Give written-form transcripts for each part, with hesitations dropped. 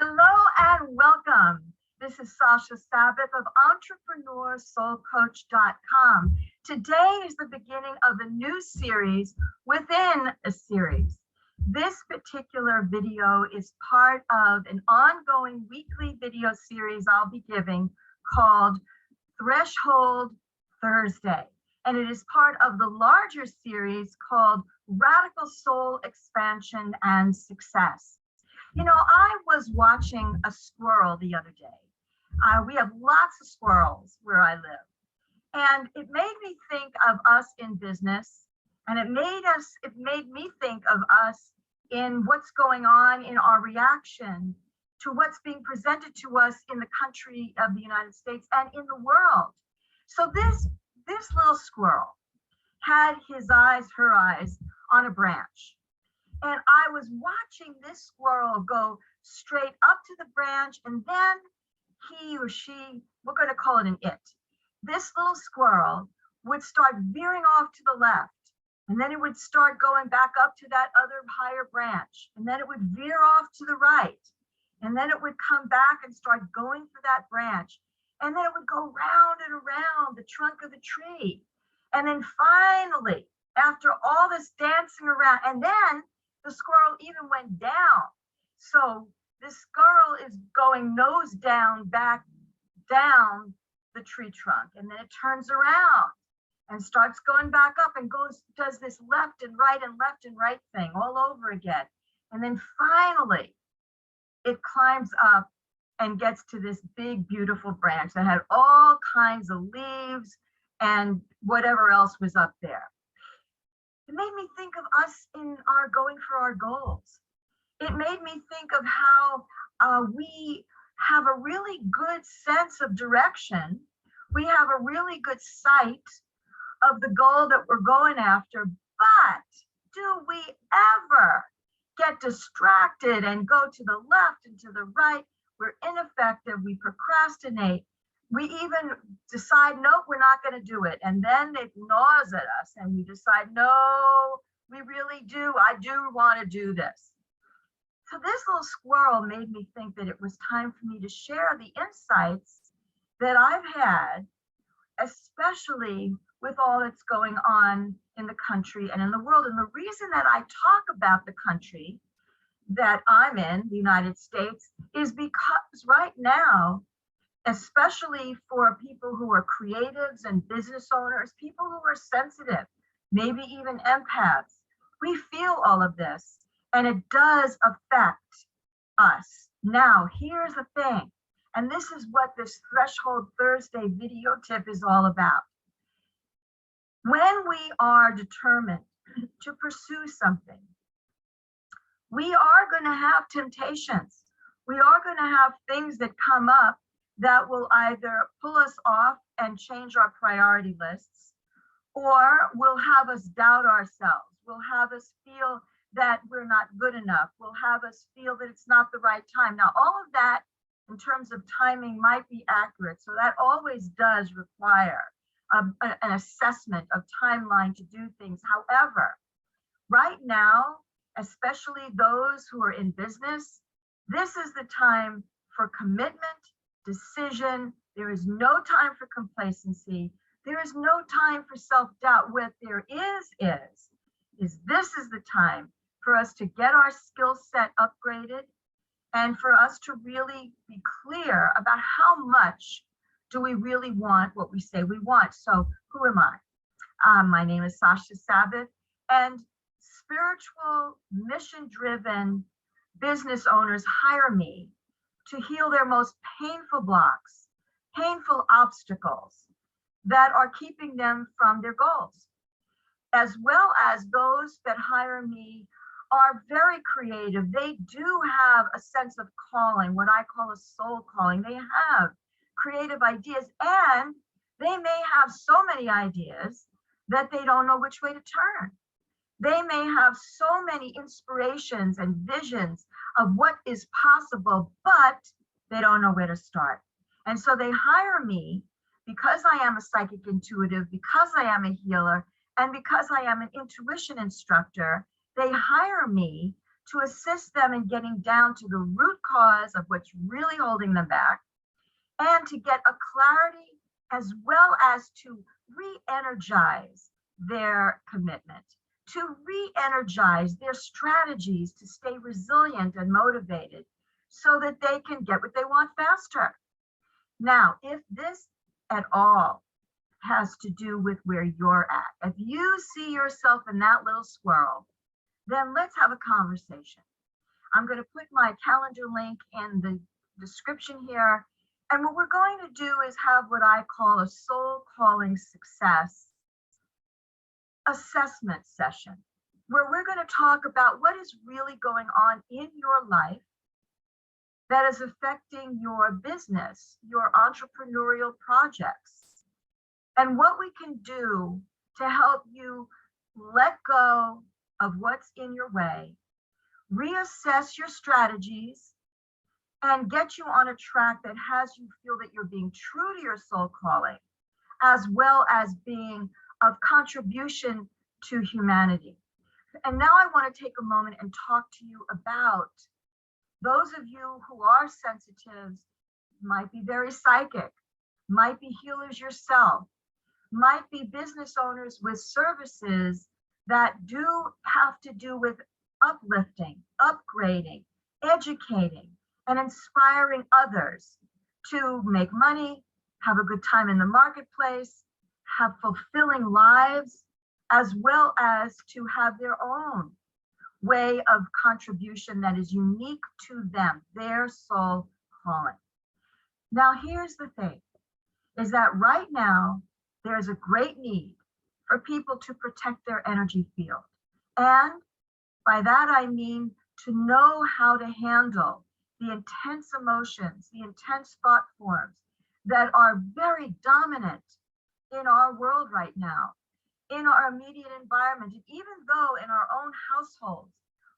Hello and welcome. This is Sasha Sabbath of EntrepreneurSoulCoach.com. Today is the beginning of a new series within a series. This particular video is part of an ongoing weekly video series I'll be giving called Threshold Thursday. And it is part of the larger series called Radical Soul Expansion and Success. You know, I was watching a squirrel the other day. We have lots of squirrels where I live. And it made me think of us in business, and it made me think of us in what's going on in our reaction to what's being presented to us in the country of the United States and in the world. So this little squirrel had her eyes on a branch. And I was watching this squirrel go straight up to the branch, and then he or she, we're going to call it an it, this little squirrel would start veering off to the left, and then it would start going back up to that other higher branch, and then it would veer off to the right, and then it would come back and start going for that branch, and then it would go round and around the trunk of the tree. And then finally, after all this dancing around, and then the squirrel even went down. So this squirrel is going nose down, back down the tree trunk. And then it turns around and starts going back up and does this left and right thing all over again. And then finally, it climbs up and gets to this big, beautiful branch that had all kinds of leaves and whatever else was up there. It made me think of us in our going for our goals. It made me think of how we have a really good sense of direction. We have a really good sight of the goal that we're going after, but do we ever get distracted and go to the left and to the right? We're ineffective, we procrastinate. We even decide, nope, we're not going to do it. And then it gnaws at us and we decide, no, we really do. I do want to do this. So this little squirrel made me think that it was time for me to share the insights that I've had, especially with all that's going on in the country and in the world. And the reason that I talk about the country that I'm in, the United States, is because right now, especially for people who are creatives and business owners, people who are sensitive, maybe even empaths, we feel all of this and it does affect us. Now, here's the thing, and this is what this Threshold Thursday video tip is all about. When we are determined to pursue something, we are going to have temptations. We are going to have things that come up that will either pull us off and change our priority lists, or will have us doubt ourselves, will have us feel that we're not good enough, will have us feel that it's not the right time. Now, all of that in terms of timing might be accurate, so that always does require an assessment of timeline to do things. However, right now, especially those who are in business, this is the time for commitment, decision. There is no time for complacency. There is no time for self-doubt. What there is this is the time for us to get our skill set upgraded and for us to really be clear about how much do we really want what we say we want. So who am I? My name is Sasha Sabbath, and spiritual, mission-driven business owners hire me to heal their most painful blocks, painful obstacles that are keeping them from their goals, as well as those that hire me are very creative. They do have a sense of calling, what I call a soul calling. They have creative ideas, and they may have so many ideas that they don't know which way to turn. They may have so many inspirations and visions of what is possible, but they don't know where to start. And so they hire me because I am a psychic intuitive, because I am a healer, and because I am an intuition instructor. They hire me to assist them in getting down to the root cause of what's really holding them back, and to get a clarity as well as to re-energize their commitment, to re-energize their strategies to stay resilient and motivated so that they can get what they want faster. Now, if this at all has to do with where you're at, if you see yourself in that little squirrel, then let's have a conversation. I'm going to put my calendar link in the description here. And what we're going to do is have what I call a soul calling success assessment session, where we're going to talk about what is really going on in your life that is affecting your business, your entrepreneurial projects, and what we can do to help you let go of what's in your way, reassess your strategies, and get you on a track that has you feel that you're being true to your soul calling, as well as being of contribution to humanity. And now I want to take a moment and talk to you about those of you who are sensitives, might be very psychic, might be healers yourself, might be business owners with services that do have to do with uplifting, upgrading, educating, and inspiring others to make money, have a good time in the marketplace, have fulfilling lives, as well as to have their own way of contribution that is unique to them, their soul calling. Now, here's the thing, is that right now, there's a great need for people to protect their energy field. And by that, I mean to know how to handle the intense emotions, the intense thought forms that are very dominant in our world right now, in our immediate environment. And even though in our own households,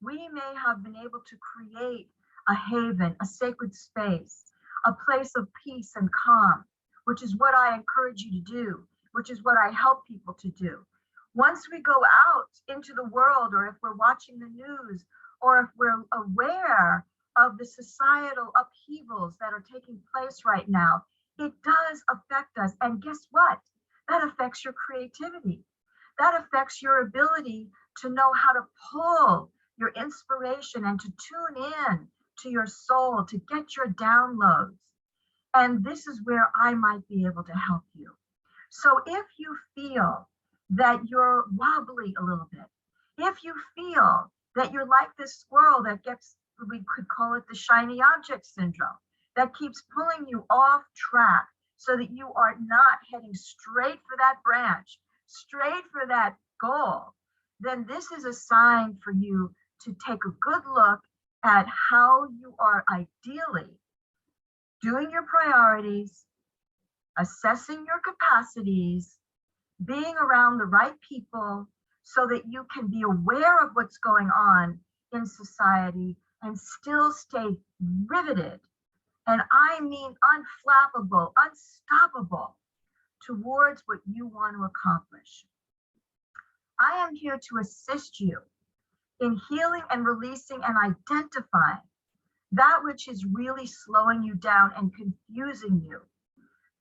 we may have been able to create a haven, a sacred space, a place of peace and calm, which is what I encourage you to do, which is what I help people to do. Once we go out into the world, or if we're watching the news, or if we're aware of the societal upheavals that are taking place right now, it does affect us. And guess what? That affects your creativity. That affects your ability to know how to pull your inspiration and to tune in to your soul, to get your downloads. And this is where I might be able to help you. So if you feel that you're wobbly a little bit, if you feel that you're like this squirrel that gets, we could call it the shiny object syndrome, that keeps pulling you off track so that you are not heading straight for that branch, straight for that goal, then this is a sign for you to take a good look at how you are ideally doing your priorities, assessing your capacities, being around the right people so that you can be aware of what's going on in society and still stay riveted, and I mean unflappable, unstoppable, towards what you want to accomplish. I am here to assist you in healing and releasing and identifying that which is really slowing you down and confusing you,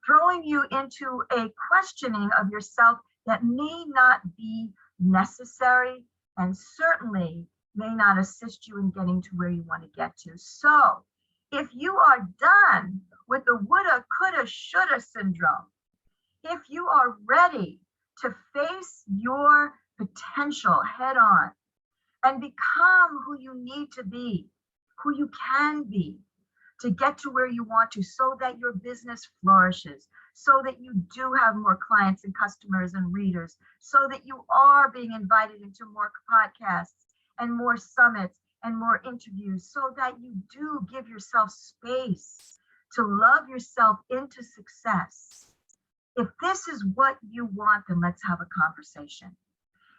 throwing you into a questioning of yourself that may not be necessary and certainly may not assist you in getting to where you want to get to. So if you are done with the woulda, coulda, shoulda syndrome, if you are ready to face your potential head on and become who you need to be, who you can be, to get to where you want to, so that your business flourishes, so that you do have more clients and customers and readers, so that you are being invited into more podcasts and more summits and more interviews, so that you do give yourself space to love yourself into success. If this is what you want, then let's have a conversation.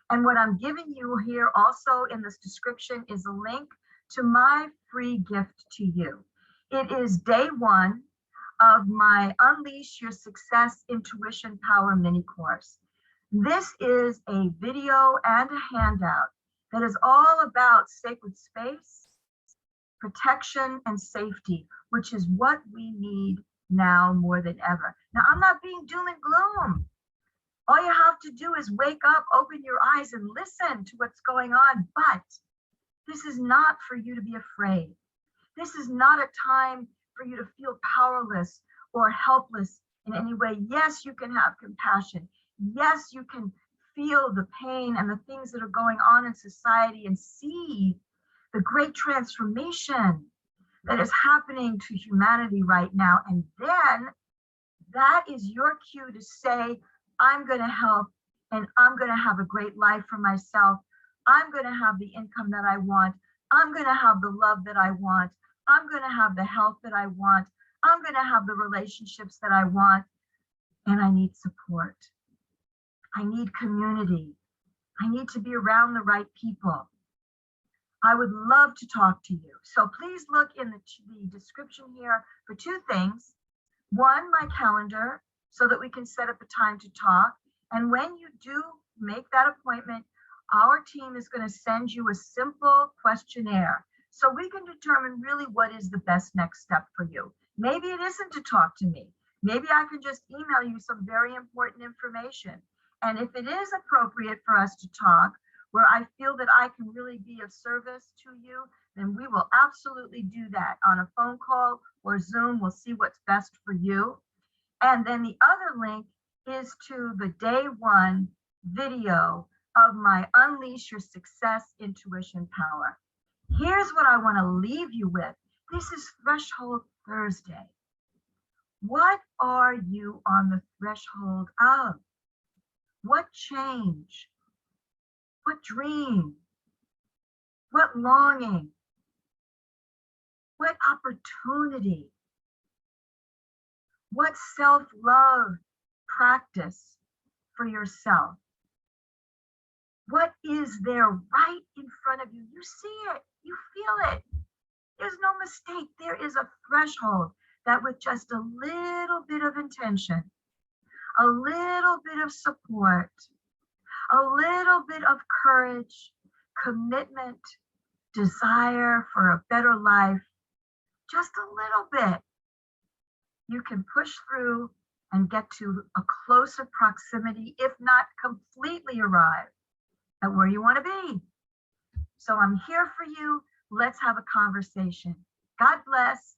And what I'm giving you here also in this description is a link to my free gift to you. It is day one of my Unleash Your Success Intuition Power mini course. This is a video and a handout that is all about sacred space, protection, and safety, which is what we need now more than ever. Now, I'm not being doom and gloom. All you have to do is wake up, open your eyes, and listen to what's going on. But this is not for you to be afraid. This is not a time for you to feel powerless or helpless in any way. Yes, you can have compassion. Yes, you can feel the pain and the things that are going on in society and see the great transformation that is happening to humanity right now. And then that is your cue to say, I'm going to help and I'm going to have a great life for myself. I'm going to have the income that I want. I'm going to have the love that I want. I'm going to have the health that I want. I'm going to have the relationships that I want. And I need support. I need community. I need to be around the right people. I would love to talk to you. So please look in the description here for two things. One, my calendar, so that we can set up a time to talk. And when you do make that appointment, our team is going to send you a simple questionnaire so we can determine really what is the best next step for you. Maybe it isn't to talk to me. Maybe I can just email you some very important information. And if it is appropriate for us to talk, where I feel that I can really be of service to you, then we will absolutely do that on a phone call or Zoom. We'll see what's best for you. And then the other link is to the day one video of my Unleash Your Success Intuition Power. Here's what I want to leave you with. This is Threshold Thursday. What are you on the threshold of? What change? What dream? What longing? What opportunity? What self-love practice for yourself? What is there right in front of you? You see it, you feel it. There's no mistake. There is a threshold that with just a little bit of intention, a little bit of support, a little bit of courage, commitment, desire for a better life, just a little bit, you can push through and get to a closer proximity, if not completely arrive at where you want to be. So I'm here for you. Let's have a conversation. God bless.